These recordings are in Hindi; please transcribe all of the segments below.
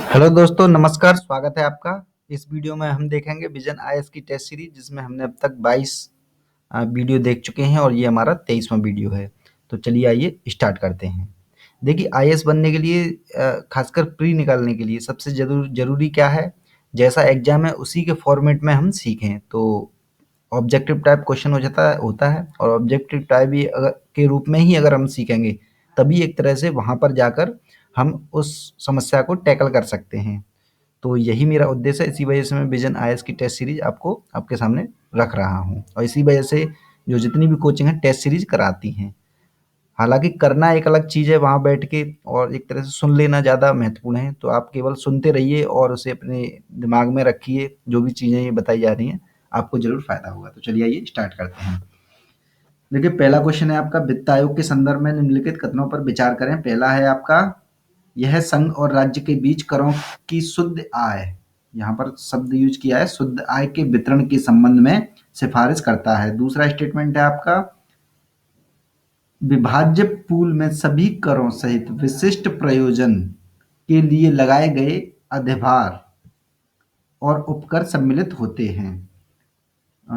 हेलो दोस्तों, नमस्कार। स्वागत है आपका। इस वीडियो में हम देखेंगे विजन आईएएस की टेस्ट सीरीज, जिसमें हमने अब तक 22 वीडियो देख चुके हैं और ये हमारा 23वां वीडियो है। तो चलिए आइए स्टार्ट करते हैं। देखिए, आईएएस बनने के लिए खासकर प्री निकालने के लिए सबसे जरूरी क्या है? जैसा एग्जाम है उसी के फॉर्मेट में हम सीखें तो ऑब्जेक्टिव टाइप क्वेश्चन होता है और ऑब्जेक्टिव टाइप ही अगर के रूप में ही अगर हम सीखेंगे तभी एक तरह से वहाँ पर जाकर हम उस समस्या को टैकल कर सकते हैं। तो यही मेरा उद्देश्य है, इसी वजह से मैं विजन आईएएस की टेस्ट सीरीज आपको आपके सामने रख रहा हूँ और इसी वजह से जो जितनी भी कोचिंग है टेस्ट सीरीज कराती हैं। हालांकि करना एक अलग चीज़ है, वहाँ बैठ के और एक तरह से सुन लेना ज़्यादा महत्वपूर्ण है। तो आप केवल सुनते रहिए और उसे अपने दिमाग में रखिए, जो भी चीज़ें ये बताई जा रही हैं आपको ज़रूर फ़ायदा होगा। तो चलिए आइए स्टार्ट करते हैं। देखिए, पहला क्वेश्चन है आपका, वित्त आयोग के संदर्भ में निम्नलिखित कथनों पर विचार करें। पहला है आपका, यह संघ और राज्य के बीच करों की शुद्ध आय, यहाँ पर शब्द यूज किया है, शुद्ध आय के वितरण के संबंध में सिफारिश करता है। दूसरा स्टेटमेंट है आपका, विभाज्य पूल में सभी करों सहित विशिष्ट प्रयोजन के लिए लगाए गए अधिभार और उपकर सम्मिलित होते हैं।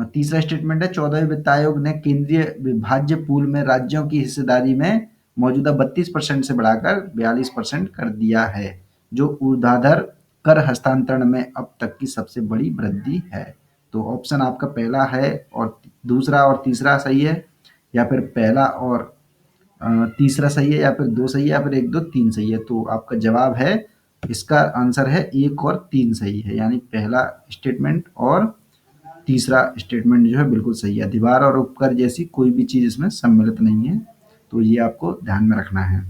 तीसरा स्टेटमेंट है, 14वें वित्त आयोग ने केंद्रीय विभाज्य पूल में राज्यों की हिस्सेदारी में मौजूदा 32% से बढ़ाकर 42% कर दिया है, जो ऊर्ध्वाधर कर हस्तांतरण में अब तक की सबसे बड़ी वृद्धि है। तो ऑप्शन आपका पहला है और दूसरा और तीसरा सही है, या फिर पहला और तीसरा सही है, या फिर दो सही है, या फिर एक दो तीन सही है। तो आपका जवाब है, इसका आंसर है एक और तीन सही है, यानी पहला स्टेटमेंट और तीसरा स्टेटमेंट जो है बिल्कुल सही है। अधिभार और उपकर जैसी कोई भी चीज इसमें सम्मिलित नहीं है, तो ये आपको ध्यान में रखना है।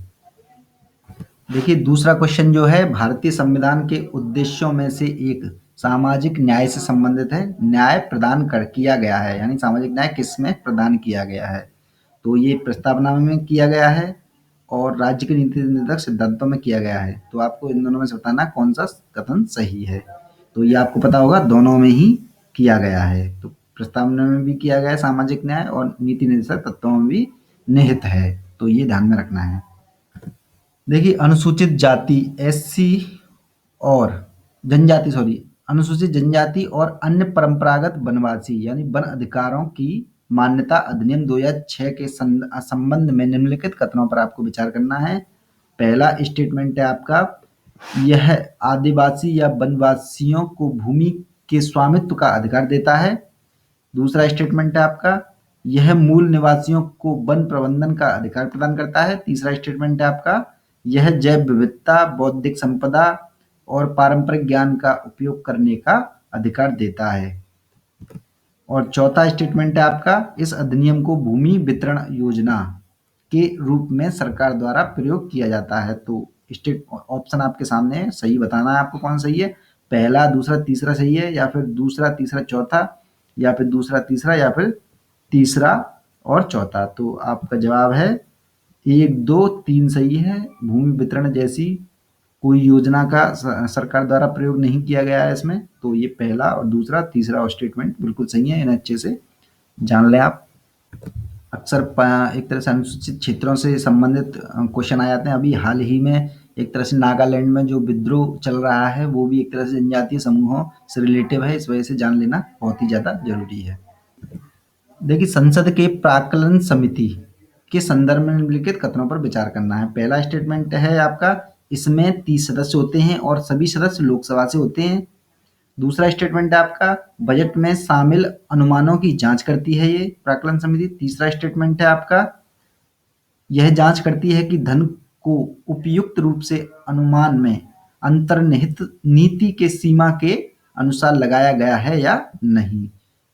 देखिए, दूसरा क्वेश्चन जो है, भारतीय संविधान के उद्देश्यों में से एक सामाजिक न्याय से संबंधित है। न्याय प्रदान कर किया गया है, यानी सामाजिक न्याय किसमें प्रदान किया गया है? तो ये प्रस्तावना में किया गया है और राज्य के नीति निर्धारक सिद्धांतों में किया गया है। तो आपको इन दोनों में से बताना कौन सा कथन सही है। तो ये आपको पता होगा, दोनों में ही किया गया है। तो प्रस्तावना में भी किया गया है सामाजिक न्याय और नीति निर्देशक तत्वों में भी निहित है। तो ये ध्यान में रखना है। देखिए, अनुसूचित जाति एससी और जनजाति अनुसूचित जनजाति और अन्य परंपरागत वनवासी यानी वन अधिकारों की मान्यता अधिनियम 2006 के संबंध में निम्नलिखित कथनों पर आपको विचार करना है। पहला स्टेटमेंट है आपका, यह आदिवासी या वनवासियों को भूमि के स्वामित्व का अधिकार देता है। दूसरा स्टेटमेंट है आपका, यह मूल निवासियों को वन प्रबंधन का अधिकार प्रदान करता है। तीसरा स्टेटमेंट है आपका, यह जैव विविधता, बौद्धिक संपदा और पारंपरिक ज्ञान का उपयोग करने का अधिकार देता है। और चौथा स्टेटमेंट है आपका, इस अधिनियम को भूमि वितरण योजना के रूप में सरकार द्वारा प्रयोग किया जाता है। तो स्टेट ऑप्शन आपके सामने है, सही बताना है आपको कौन सही है। पहला, दूसरा, तीसरा सही है, या फिर दूसरा, तीसरा, चौथा, या फिर दूसरा, तीसरा, या फिर तीसरा और चौथा। तो आपका जवाब है एक, दो, तीन सही है। भूमि वितरण जैसी कोई योजना का सरकार द्वारा प्रयोग नहीं किया गया है इसमें। तो ये पहला और दूसरा, तीसरा और स्टेटमेंट बिल्कुल सही है, इन्हें अच्छे से जान लें आप। अक्सर एक तरह से अनुसूचित क्षेत्रों से संबंधित क्वेश्चन आ जाते हैं। अभी हाल ही में एक तरह से नागालैंड में जो विद्रोह चल रहा है वो भी एक तरह से जनजातीय समूहों से रिलेटिव है, इस वजह से जान लेना बहुत ही ज़्यादा जरूरी है। देखिए, संसद के प्राक्कलन समिति के संदर्भ में निम्नलिखित कथनों पर विचार करना है। पहला स्टेटमेंट है आपका, इसमें 30 सदस्य होते हैं और सभी सदस्य लोकसभा से होते हैं। दूसरा स्टेटमेंट है आपका, बजट में शामिल अनुमानों की जांच करती है ये प्राक्कलन समिति। तीसरा स्टेटमेंट है आपका, यह जांच करती है कि धन को उपयुक्त रूप से अनुमान में अंतर्निहित नीति के सीमा के अनुसार लगाया गया है या नहीं।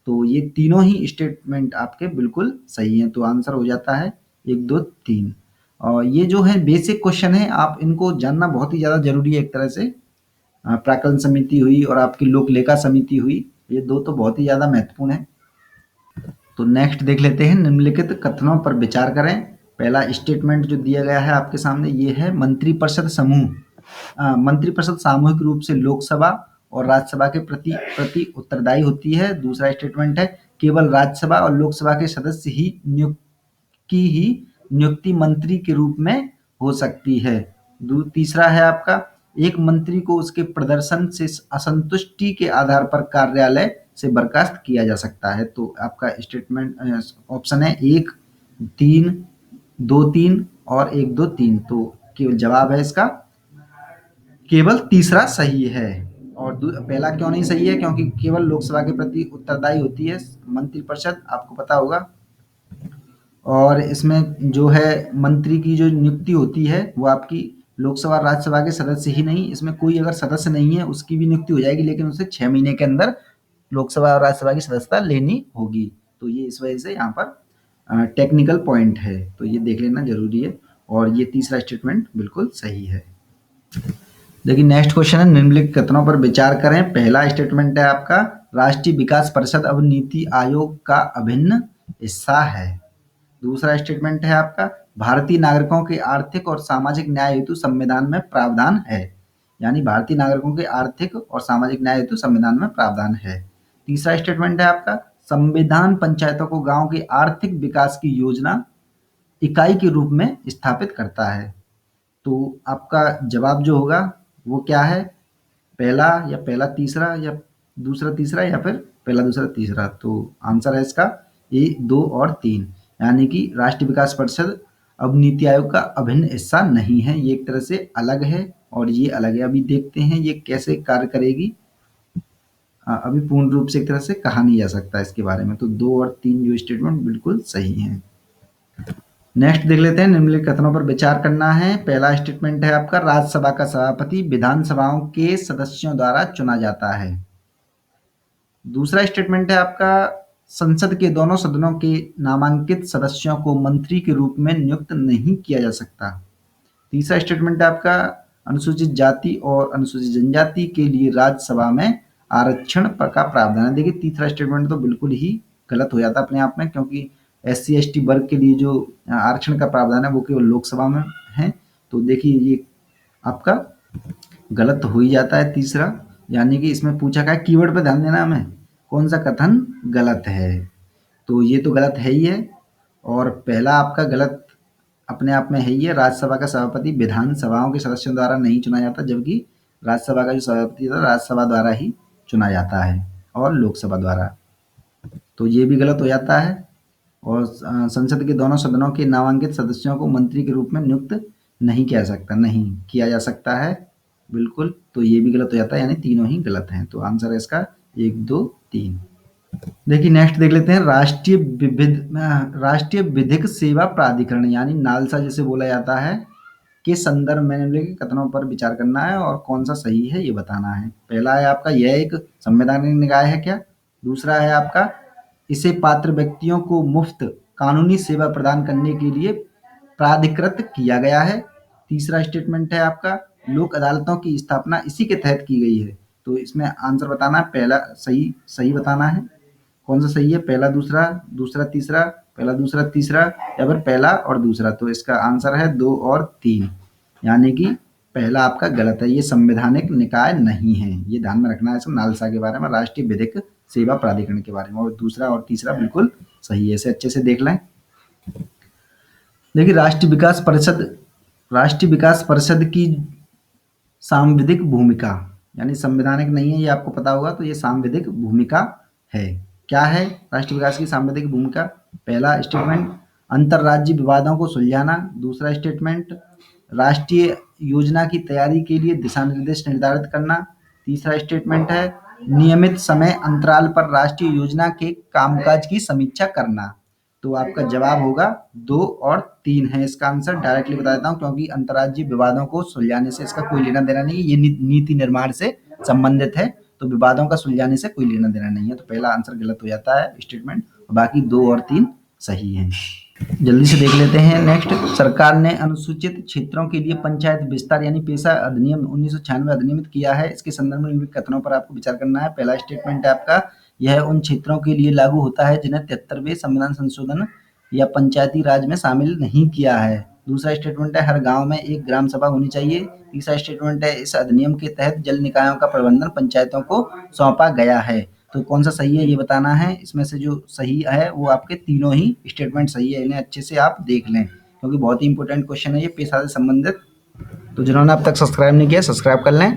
तो ये तीनों ही स्टेटमेंट आपके बिल्कुल सही हैं। तो आंसर हो जाता है एक, दो, तीन। और ये जो है बेसिक क्वेश्चन है, आप इनको जानना बहुत ही ज़्यादा जरूरी है। एक तरह से प्राक्कलन समिति हुई और आपकी लोक लेखा समिति हुई, ये दो तो बहुत ही ज़्यादा महत्वपूर्ण है। तो नेक्स्ट देख लेते हैं, निम्नलिखित कथनों पर विचार करें। पहला स्टेटमेंट जो दिया गया है आपके सामने ये है, मंत्रिपरिषद सामूहिक रूप से लोकसभा और राज्यसभा के प्रति उत्तरदायी होती है। दूसरा स्टेटमेंट है, केवल राज्यसभा और लोकसभा के सदस्य ही नियुक्ति मंत्री के रूप में हो सकती है। तीसरा है आपका, एक मंत्री को उसके प्रदर्शन से असंतुष्टि के आधार पर कार्यालय से बर्खास्त किया जा सकता है। तो आपका स्टेटमेंट ऑप्शन है 1, 3, 2, 3 और 1, 2, 3। तो केवल जवाब है इसका केवल तीसरा सही है। और पहला क्यों नहीं सही है? क्योंकि केवल लोकसभा के प्रति उत्तरदायी होती है मंत्रिपरिषद, आपको पता होगा। और इसमें जो है मंत्री की जो नियुक्ति होती है वो आपकी लोकसभा राज्यसभा के सदस्य ही नहीं, इसमें कोई अगर सदस्य नहीं है उसकी भी नियुक्ति हो जाएगी, लेकिन उसे 6 महीने के अंदर लोकसभा और राज्यसभा की सदस्यता लेनी होगी। तो ये इस वजह से यहाँ पर टेक्निकल पॉइंट है, तो ये देख लेना जरूरी है। और ये तीसरा स्टेटमेंट बिल्कुल सही है। देखिए नेक्स्ट क्वेश्चन है, निम्नलिखित कथनों पर विचार करें। पहला स्टेटमेंट है आपका राष्ट्रीय विकास परिषद अब नीति आयोग का अभिन्न हिस्सा है। दूसरा स्टेटमेंट है आपका भारतीय नागरिकों के आर्थिक और सामाजिक न्याय हेतु संविधान में प्रावधान है, यानी भारतीय नागरिकों के आर्थिक और सामाजिक न्याय हेतु संविधान में प्रावधान है। तीसरा स्टेटमेंट है आपका संविधान पंचायतों को गांव के आर्थिक विकास की योजना इकाई के रूप में स्थापित करता है। तो आपका जवाब जो होगा वो क्या है? पहला या पहला तीसरा या दूसरा तीसरा या फिर पहला दूसरा तीसरा। तो आंसर है इसका ए, 2 और 3, यानी कि राष्ट्रीय विकास परिषद अब नीति आयोग का अभिन्न हिस्सा नहीं है, ये एक तरह से अलग है और ये अलग है। अभी देखते हैं ये कैसे कार्य करेगी। अभी पूर्ण रूप से एक तरह से कहा नहीं जा सकता इसके बारे में। तो 2 और 3 जो स्टेटमेंट बिल्कुल सही हैं। नेक्स्ट देख लेते हैं, निम्नलिखित कथनों पर विचार करना है। पहला स्टेटमेंट है आपका राज्यसभा का सभापति विधानसभाओं के सदस्यों द्वारा चुना जाता है। दूसरा स्टेटमेंट है आपका संसद के दोनों सदनों के नामांकित सदस्यों को मंत्री के रूप में नियुक्त नहीं किया जा सकता। तीसरा स्टेटमेंट है आपका अनुसूचित जाति और अनुसूचित जनजाति के लिए राज्यसभा में आरक्षण का प्रावधान है। देखिए तीसरा स्टेटमेंट तो बिल्कुल ही गलत हो जाता अपने आप में, क्योंकि SC ST वर्ग के लिए जो आरक्षण का प्रावधान है वो केवल लोकसभा में है। तो देखिए ये आपका गलत हो ही जाता है तीसरा, यानी कि इसमें पूछा क्या, कीवर्ड पे ध्यान देना हमें, कौन सा कथन गलत है। तो ये तो गलत है ही है। और पहला आपका गलत अपने आप में है ही है, राज्यसभा का सभापति विधानसभाओं के सदस्यों द्वारा नहीं चुना जाता, जबकि राज्यसभा का जो सभापति था राज्यसभा द्वारा ही चुना जाता है और लोकसभा द्वारा। तो ये भी गलत हो जाता है। और संसद के दोनों सदनों के नामांकित सदस्यों को मंत्री के रूप में नियुक्त नहीं किया जा सकता है बिल्कुल। तो ये भी गलत हो जाता है, यानी तीनों ही गलत हैं। तो आंसर है इसका 1, 2, 3। देखिए नेक्स्ट देख लेते हैं, राष्ट्रीय विधिक सेवा प्राधिकरण यानी नालसा जिसे बोला जाता है के संदर्भ में निम्नलिखित कथनों पर विचार करना है और कौन सा सही है ये बताना है। पहला है आपका यह एक संवैधानिक निकाय है क्या? दूसरा है आपका इसे पात्र व्यक्तियों को मुफ्त कानूनी सेवा प्रदान करने के लिए प्राधिकृत किया गया है। तीसरा स्टेटमेंट है आपका लोक अदालतों की स्थापना इसी के तहत की गई है। तो इसमें आंसर बताना है, पहला सही बताना है, कौन सा सही है, पहला दूसरा, दूसरा तीसरा, पहला दूसरा तीसरा या फिर पहला और दूसरा। तो इसका आंसर है 2 और 3, यानी कि पहला आपका गलत है, ये संवैधानिक निकाय नहीं है। ये ध्यान में रखना है इसको, नालसा के बारे में, राष्ट्रीय विधिक सेवा प्राधिकरण के बारे में। और दूसरा और तीसरा बिल्कुल सही है, इसे अच्छे से देख लें। देखिए राष्ट्रीय विकास परिषद की सांविधिक भूमिका यानी संवैधानिक नहीं है, ये आपको पता होगा। तो ये सांविधिक भूमिका है। क्या है राष्ट्रीय विकास की सांविधिक भूमिका? पहला स्टेटमेंट अंतरराज्यीय विवादों को सुलझाना। दूसरा स्टेटमेंट राष्ट्रीय योजना की तैयारी के लिए दिशा निर्देश निर्धारित करना। तीसरा स्टेटमेंट है नियमित समय अंतराल पर राष्ट्रीय योजना के कामकाज की समीक्षा करना। तो आपका जवाब होगा 2 और 3 है इसका आंसर। डायरेक्टली बता देता हूँ, क्योंकि अंतर्राज्यीय विवादों को सुलझाने से इसका कोई लेना देना नहीं है, ये नीति निर्माण से संबंधित है। तो विवादों का सुलझाने से कोई लेना देना नहीं है। तो पहला आंसर गलत हो जाता है स्टेटमेंट, बाकी 2 और 3 सही हैं। जल्दी से देख लेते हैं नेक्स्ट। सरकार ने अनुसूचित क्षेत्रों के लिए पंचायत विस्तार यानी पेशा अधिनियम 1996 अधिनियमित किया है। इसके संदर्भ में निम्नलिखित कथनों पर आपको विचार करना है। पहला स्टेटमेंट है आपका यह उन क्षेत्रों के लिए लागू होता है जिन्हें 73वें संविधान संशोधन या पंचायती राज में शामिल नहीं किया है। दूसरा स्टेटमेंट है हर गांव में एक ग्राम सभा होनी चाहिए। तीसरा स्टेटमेंट है इस अधिनियम के तहत जल निकायों का प्रबंधन पंचायतों को सौंपा गया है। तो कौन सा सही है ये बताना है। इसमें से जो सही है वो आपके तीनों ही स्टेटमेंट सही है, इन्हें अच्छे से आप देख लें, क्योंकि बहुत ही इंपॉर्टेंट क्वेश्चन है ये, पेशा से संबंधित तो जिन्होंने अब तक सब्सक्राइब नहीं किया, सब्सक्राइब कर लें।